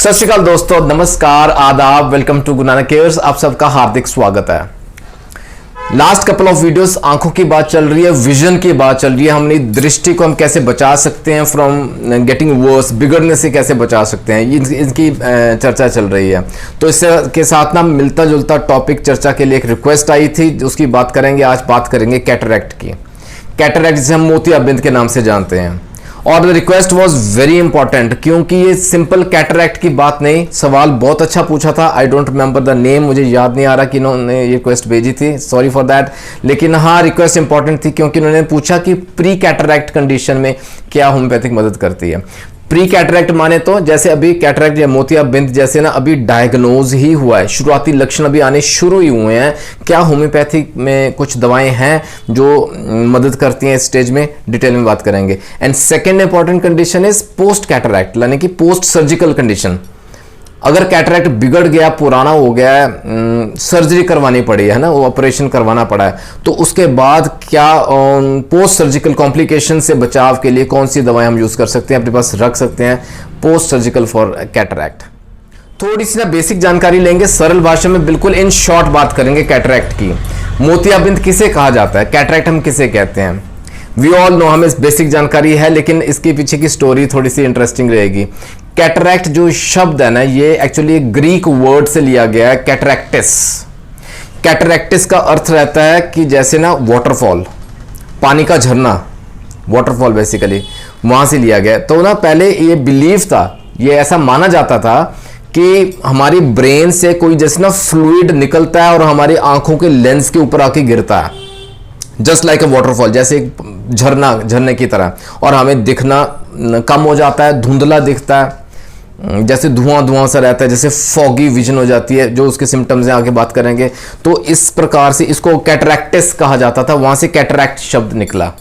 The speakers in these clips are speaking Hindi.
सत श्री अकाल दोस्तों, नमस्कार, आदाब, welcome to Guru Nanak cares. आप सबका हार्दिक स्वागत है। लास्ट कपल ऑफ वीडियोस आंखों की बात चल रही है, विजन की बात चल रही है। हमने दृष्टि को हम कैसे बचा सकते हैं फ्रॉम गेटिंग वर्स, बिगड़ने से कैसे बचा सकते हैं, इनकी चर्चा चल रही है। तो इससे के साथ ना मिलता जुलता टॉपिक चर्चा के लिए एक रिक्वेस्ट आई थी, उसकी बात करेंगे। आज बात करेंगे कैटरैक्ट की। कैटरैक्ट जिसे हम मोतियाबिंद के नाम से जानते हैं। और the request was very important, क्योंकि ये सिंपल कैटरैक्ट की बात नहीं। सवाल बहुत अच्छा पूछा था। I don't remember the name, मुझे याद नहीं आ रहा कि इन्होंने ये रिक्वेस्ट भेजी थी, सॉरी फॉर दैट। लेकिन हाँ, रिक्वेस्ट इंपॉर्टेंट थी क्योंकि उन्होंने पूछा कि प्री कैटरैक्ट कंडीशन में क्या होम्योपैथिक मदद करती है। प्री कैटरैक्ट माने तो जैसे अभी कैटरैक्ट या मोतियाबिंद जैसे ना अभी डायग्नोज ही हुआ है, शुरुआती लक्षण अभी आने शुरू ही हुए हैं। क्या होम्योपैथिक में कुछ दवाएं हैं जो मदद करती हैं इस स्टेज में, डिटेल में बात करेंगे। And second important condition is post cataract, यानी कि पोस्ट सर्जिकल कंडीशन। अगर कैटरैक्ट बिगड़ गया, पुराना हो गया है, सर्जरी करवानी पड़ी है ना, वो ऑपरेशन करवाना पड़ा है, तो उसके बाद क्या पोस्ट सर्जिकल कॉम्प्लिकेशन से बचाव के लिए कौन सी दवाएं हम यूज कर सकते हैं, अपने पास रख सकते हैं पोस्ट सर्जिकल फॉर कैटरैक्ट। थोड़ी सी ना बेसिक जानकारी लेंगे, सरल भाषा में बिल्कुल इन शॉर्ट बात करेंगे कैटरैक्ट की। मोतियाबिंद किसे कहा जाता है, कैटरैक्ट हम किसे कहते हैं। वी ऑल नो, हमें बेसिक जानकारी है, लेकिन इसके पीछे की स्टोरी थोड़ी सी इंटरेस्टिंग रहेगी। कैटरैक्ट जो शब्द है ना, ये एक्चुअली ग्रीक वर्ड से लिया गया है, कैटरैक्टिस। कैटरैक्टिस का अर्थ रहता है कि जैसे ना वाटरफॉल, पानी का झरना, वाटरफॉल बेसिकली वहां से लिया गया। तो ना पहले ये बिलीव था, ये ऐसा माना जाता था कि हमारी ब्रेन से कोई जैसे ना फ्लूइड निकलता है और हमारी आंखों के लेंस के ऊपर आके गिरता है, जस्ट लाइक अ वाटरफॉल, जैसे एक झरना, झरने की तरह। और हमें दिखना कम हो जाता है, धुंधला दिखता है, जैसे धुआं धुआं सा रहता है, जैसे फॉगी विजन हो जाती है, जो उसके सिम्टम्स हैं आगे बात करेंगे। तो इस प्रकार से इसको कैटरैक्टिस कहा जाता था, वहां से कैटरैक्ट शब्द निकला।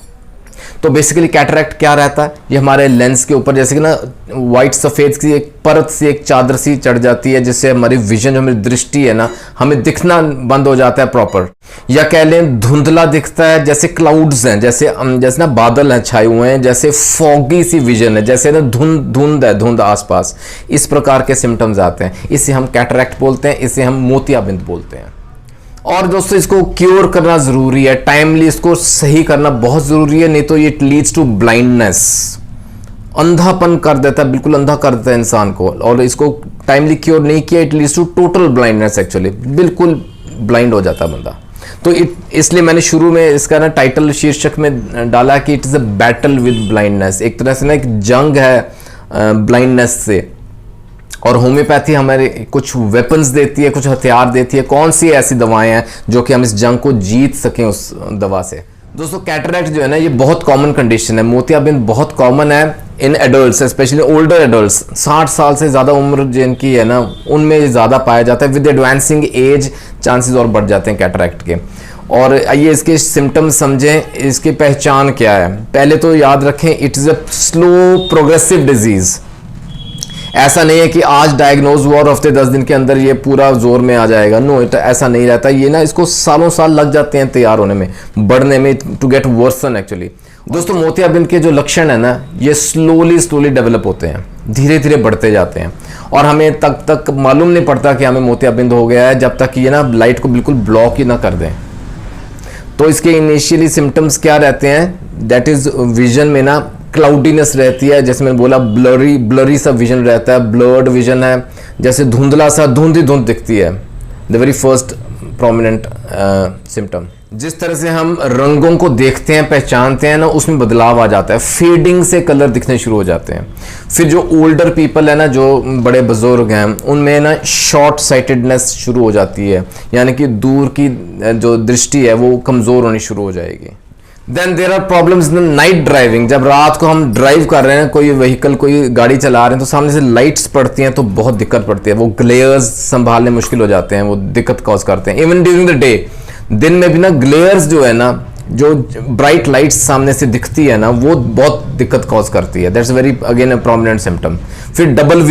तो बेसिकली कैटरैक्ट क्या रहता है, ये हमारे लेंस के ऊपर जैसे कि ना व्हाइट सफेद की एक परत सी, एक चादर सी चढ़ जाती है, जिससे हमारी विजन, हमारी दृष्टि है ना, हमें दिखना बंद हो जाता है प्रॉपर। या कह लें धुंधला दिखता है, जैसे क्लाउड्स हैं, जैसे ना बादल हैं छाए हुए हैं, जैसे फॉगी सी विजन है, जैसे ना धुंध है, धुंध आसपास। इस प्रकार के सिम्टम्स आते हैं, इसे हम कैटरैक्ट बोलते हैं, इसे हम मोतियाबिंद बोलते हैं। और दोस्तों, इसको क्योर करना जरूरी है, टाइमली इसको सही करना बहुत जरूरी है, नहीं तो ये लीड्स टू ब्लाइंडनेस, अंधापन कर देता है, बिल्कुल अंधा कर देता है इंसान को। और इसको टाइमली क्योर नहीं किया, it leads to total blindness, actually बिल्कुल ब्लाइंड हो जाता है बंदा। तो इसलिए मैंने शुरू में इसका ना टाइटल शीर्षक में डाला कि it is a battle with blindness. एक तरह से ना एक जंग है ब्लाइंडनेस से। और होम्योपैथी हमारे कुछ वेपन्स देती है, कुछ हथियार देती है। कौन सी ऐसी दवाएं हैं जो कि हम इस जंग को जीत सकें उस दवा से। दोस्तों, कैटरैक्ट जो है ना, ये बहुत कॉमन कंडीशन है। मोतियाबिंद बहुत कॉमन है in adults, specially older adults. 60 साल से ज़्यादा उम्र जिनकी है ना, उनमें ज़्यादा पाया जाता है। विद एडवांसिंग एज चांसेस और बढ़ जाते हैं कैटरैक्ट के। और आइए इसके सिम्टम्स समझें, इसकी पहचान क्या है। पहले तो याद रखें, it is a slow progressive disease. ऐसा नहीं है कि आज डायग्नोज हुआ और हफ्ते 10 दिन के अंदर ये पूरा जोर में आ जाएगा। नो, ऐसा नहीं रहता। ये ना इसको सालों साल लग जाते हैं तैयार होने में, बढ़ने में, टू गेट वर्सन एक्चुअली। दोस्तों, मोतियाबिंद के जो लक्षण है ना, ये स्लोली डेवलप होते हैं, धीरे धीरे बढ़ते जाते हैं। और हमें तक मालूम नहीं पड़ता कि हमें मोतियाबिंद हो गया है, जब तक ये ना लाइट को बिल्कुल ब्लॉक ही ना कर दें। तो इसके इनिशियली सिम्टम्स क्या रहते हैं, दैट इज विजन में ना क्लाउडीनेस रहती है, जैसे मैंने बोला ब्लरी सा विजन रहता है, ब्लर्ड विजन है, जैसे धुंधला सा, धुंध दिखती है, the very first prominent symptom. जिस तरह से हम रंगों को देखते हैं, पहचानते हैं ना, उसमें बदलाव आ जाता है, फेडिंग से कलर दिखने शुरू हो जाते हैं। फिर जो ओल्डर पीपल है ना, जो बड़े बुजुर्ग हैं, उनमें ना शॉर्ट साइटेडनेस शुरू हो जाती है, यानी कि दूर की जो दृष्टि है वो कमज़ोर होनी शुरू हो जाएगी। Then there are problems in night driving. जब रात को हम ड्राइव कर रहे हैं, कोई व्हीकल, कोई गाड़ी चला रहे हैं, तो सामने से लाइट्स पड़ती हैं तो बहुत दिक्कत पड़ती है। वो ग्लेयर्स संभालने मुश्किल हो जाते हैं, वो दिक्कत कॉज करते हैं। इवन ड्यूरिंग द डे, दिन में भी ना ग्लेयर्स जो है ना, जो ब्राइट लाइट्स सामने से दिखती है ना, वो बहुत दिक्कत कॉज करती है। That's very again a prominent symptom. फिर डबल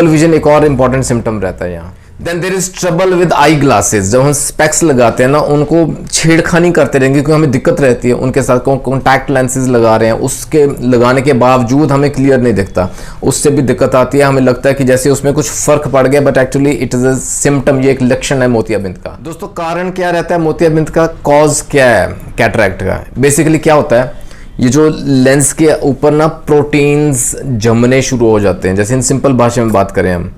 विजन एक और इंपॉर्टेंट सिम्टम रहता है यहाँ। Then there is trouble with eye glasses. जब हम स्पेक्स लगाते हैं ना, उनको छेड़खानी करते रहेंगे क्योंकि हमें दिक्कत रहती है उनके साथ। कॉन्टैक्ट लेंसेज लगा रहे हैं, उसके लगाने के बावजूद हमें क्लियर नहीं दिखता, उससे भी दिक्कत आती है। हमें लगता है कि जैसे उसमें कुछ फर्क पड़ गया, but actually it is a symptom, ये एक लक्षण है मोतियाबिंद का। दोस्तों कारण क्या रहता है मोतियाबिंद का, कॉज क्या है कैटरैक्ट का? बेसिकली क्या होता है, ये जो लेंस के ऊपर ना प्रोटीन्स जमने शुरू हो जाते हैं। जैसे इन सिंपल भाषा में बात करें हम,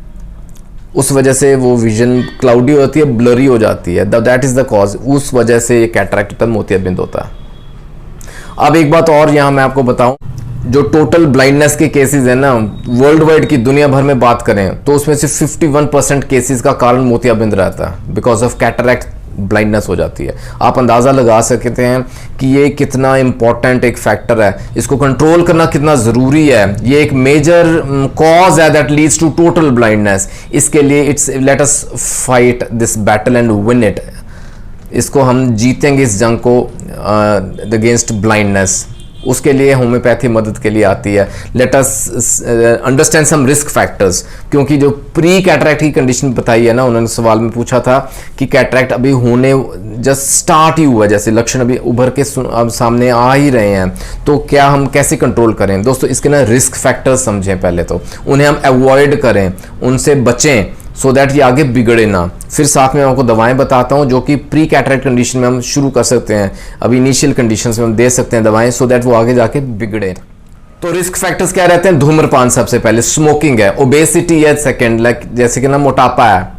उस वजह से वो विजन क्लाउडी होती है, ब्लरी हो जाती है। That is the cause. उस वजह से ये कैटरैक्ट होता है, मोतियाबिंद होता है। अब एक बात और यहाँ मैं आपको बताऊं, जो टोटल ब्लाइंडनेस के केसेस है ना वर्ल्ड वाइड की दुनिया भर में बात करें तो उसमें से 51% केसेस का कारण मोतियाबिंद रहता है। बिकॉज ऑफ कैटरैक्ट ब्लाइंडनेस हो जाती है। आप अंदाज़ा लगा सकते हैं कि ये कितना इंपॉर्टेंट एक फैक्टर है, इसको कंट्रोल करना कितना ज़रूरी है। ये एक मेजर कॉज है that leads to total blindness. इसके लिए it's let us fight this battle and win it. इसको हम जीतेंगे इस जंग को अगेंस्ट ब्लाइंडनेस। उसके लिए होम्योपैथी मदद के लिए आती है। Let us understand some risk factors, क्योंकि जो प्री कैटरैक्ट की कंडीशन बताई है ना, उन्होंने सवाल में पूछा था कि कैटरैक्ट अभी होने जस्ट स्टार्ट ही हुआ है, जैसे लक्षण अभी उभर के अब सामने आ ही रहे हैं, तो क्या हम कैसे कंट्रोल करें? दोस्तों इसके ना रिस्क फैक्टर्स समझें पहले, तो उन्हें हम अवॉइड करें, उनसे बचें, सो दैट ये आगे बिगड़े ना। फिर साथ में मैं आपको दवाएं बताता हूं जो कि प्री कैटरैक्ट कंडीशन में हम शुरू कर सकते हैं, अभी इनिशियल कंडीशंस में हम दे सकते हैं दवाएं, सो दैट वो आगे जाके बिगड़े। तो रिस्क फैक्टर्स क्या रहते हैं? धूम्रपान सबसे पहले, स्मोकिंग है, ओबेसिटी है सेकंड, लाइक जैसे कि ना मोटापा है,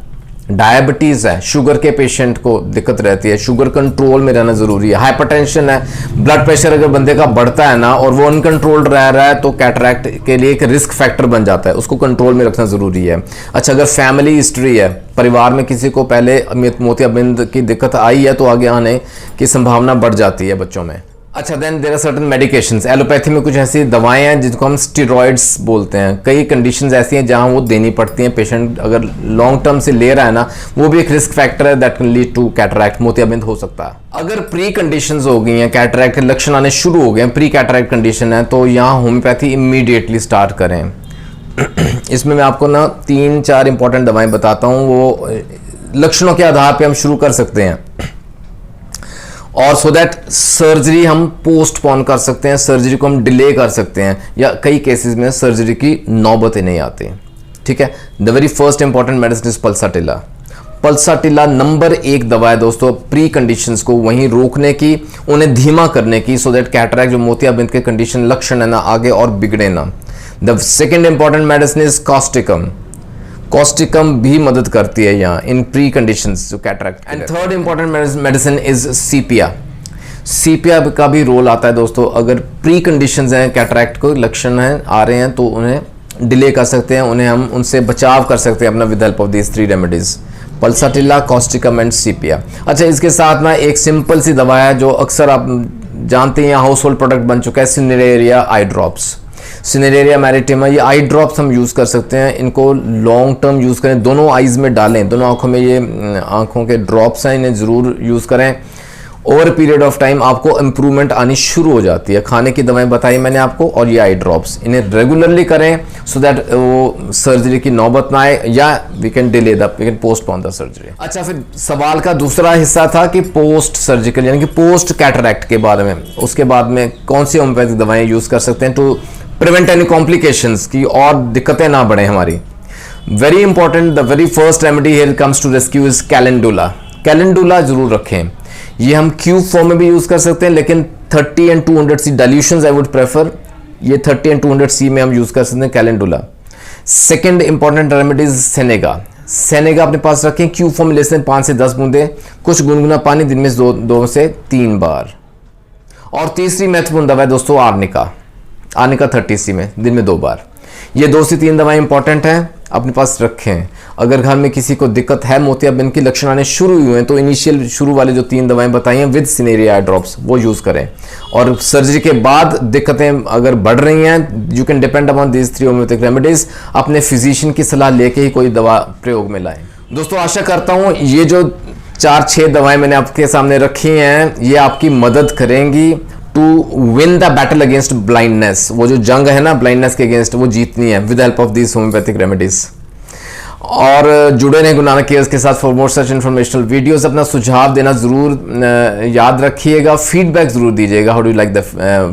डायबिटीज है, शुगर के पेशेंट को दिक्कत रहती है, शुगर कंट्रोल में रहना जरूरी है, हाइपरटेंशन है, ब्लड प्रेशर अगर बंदे का बढ़ता है ना और वो अनकंट्रोल्ड रह रहा है तो कैटरैक्ट के लिए एक रिस्क फैक्टर बन जाता है, उसको कंट्रोल में रखना जरूरी है। अच्छा, अगर फैमिली हिस्ट्री है, परिवार में किसी को पहले मोतियाबिंद की दिक्कत आई है तो आगे आने की संभावना बढ़ जाती है बच्चों में। अच्छा, then there are certain medications. Allopathy में कुछ ऐसी दवाएं हैं जिनको हम स्टेरॉइड्स बोलते हैं। कई कंडीशंस ऐसी हैं जहां वो देनी पड़ती हैं। पेशेंट अगर लॉन्ग टर्म से ले रहा है ना, वो भी एक रिस्क फैक्टर है that can lead to cataract, मोतियाबिंद हो सकता है। अगर प्री कंडीशंस हो गई हैं, कैटरैक्ट के लक्षण आने शुरू हो गए हैं, प्री कैटरैक्ट कंडीशन है, तो यहाँ होम्योपैथी इमीडिएटली स्टार्ट करें। इसमें मैं आपको ना 3-4 इंपॉर्टेंट दवाएं बताता हूँ, वो लक्षणों के आधार पर हम शुरू कर सकते हैं, और सो दैट सर्जरी हम पोस्टपोन कर सकते हैं, सर्जरी को हम डिले कर सकते हैं, या कई केसेस में सर्जरी की नौबत ही नहीं आती। ठीक है, the very first important medicine is pulsatilla. Pulsatilla number 1 दवा है दोस्तों, प्री कंडीशंस को वहीं रोकने की, उन्हें धीमा करने की, सो दैट कैटरैक्ट जो मोतियाबिंद के कंडीशन लक्षण है ना आगे और बिगड़े ना। The second important medicine is causticum. Causticum भी मदद करती है यहाँ इन प्री कंडीशंस जो cataract. And third important medicine is sepia. Sepia का भी रोल आता है दोस्तों। अगर प्री कंडीशंस हैं, कैटरैक्ट को लक्षण हैं आ रहे हैं, तो उन्हें डिले कर सकते हैं, उन्हें हम उनसे बचाव कर सकते हैं अपना with help of these 3 remedies, pulsatilla, causticum and sepia. अच्छा, इसके साथ में एक सिंपल सी दवा है जो अक्सर आप जानते हैं, हाउस होल्ड प्रोडक्ट बन चुका है, सिनेरेरिया आई ड्रॉप्स। सिनेरेरिया मैरिटिमा, ये आई ड्रॉप्स हम यूज़ कर सकते हैं। इनको लॉन्ग टर्म यूज़ करें, दोनों आईज में डालें, दोनों आंखों में, ये आंखों के ड्रॉप्स हैं, इन्हें ज़रूर यूज़ करें। ओवर पीरियड ऑफ टाइम आपको इंप्रूवमेंट आनी शुरू हो जाती है। खाने की दवाएं बताई मैंने आपको, और ये आई ड्रॉप्स, इन्हें रेगुलरली करें सो दैट वो सर्जरी की नौबत ना आए, या we can delay the, we can postpone the surgery. अच्छा, फिर सवाल का दूसरा हिस्सा था कि पोस्ट सर्जिकल यानी कि पोस्ट कैटरैक्ट के बारे में, उसके बाद में कौन सी होम्योपैथिक दवाएं यूज़ कर सकते हैं टू प्रिवेंट एनी कॉम्प्लिकेशंस की और दिक्कतें ना बढ़े हमारी। Very important, the very first remedy here comes to rescue is calendula. Calendula जरूर रखें। ये हम क्यूब फॉर्म में भी यूज कर सकते हैं, लेकिन 30 and 200C dilutions I would prefer, ये 30 and 200C में हम यूज कर सकते हैं calendula. Second important remedies senega. Senega अपने पास रखें, क्यूब फॉर्म में ले सकते हैं 5 से 10 बूंदे, कुछ गुनगुना पानी, दिन में 2 से 3 बार। और तीसरी महत्वपूर्ण दवा है दोस्तों आर्निका। आर्निका 30C में दिन में 2 बार। ये 2 से 3 दवाएं इंपॉर्टेंट हैं, अपने पास रखें। अगर घर में किसी को दिक्कत है, मोतियाबिंद के लक्षण आने शुरू हुए हैं, तो इनिशियल शुरू वाले जो 3 दवाएं बताई हैं विद सिनेरिया आई ड्रॉप्स, वो यूज करें। और सर्जरी के बाद दिक्कतें अगर बढ़ रही हैं, you can depend upon these 3 homeopathic remedies. अपने फिजिशियन की सलाह लेके ही कोई दवा प्रयोग में लाएं। दोस्तों आशा करता हूं ये जो 4-6 दवाएं मैंने आपके सामने रखी हैं, ये आपकी मदद करेंगी to win the battle against blindness. वो जो जंग है ना ब्लाइंडनेस के अगेंस्ट, वो जीतनी है with help of these homeopathic remedies. और जुड़े रहें गुरु नानक केयर्स के साथ for more such informational videos. अपना सुझाव देना ज़रूर याद रखिएगा, फीडबैक ज़रूर दीजिएगा, how do like the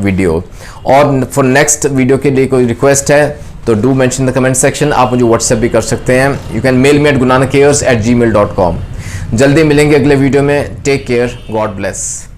video. और फॉर नेक्स्ट वीडियो के लिए कोई रिक्वेस्ट है तो do mention the comment section. आप मुझे व्हाट्सएप भी कर सकते हैं, you can mail me at gurunanak@gmail.com। जल्दी मिलेंगे अगले वीडियो में। Take care, God bless.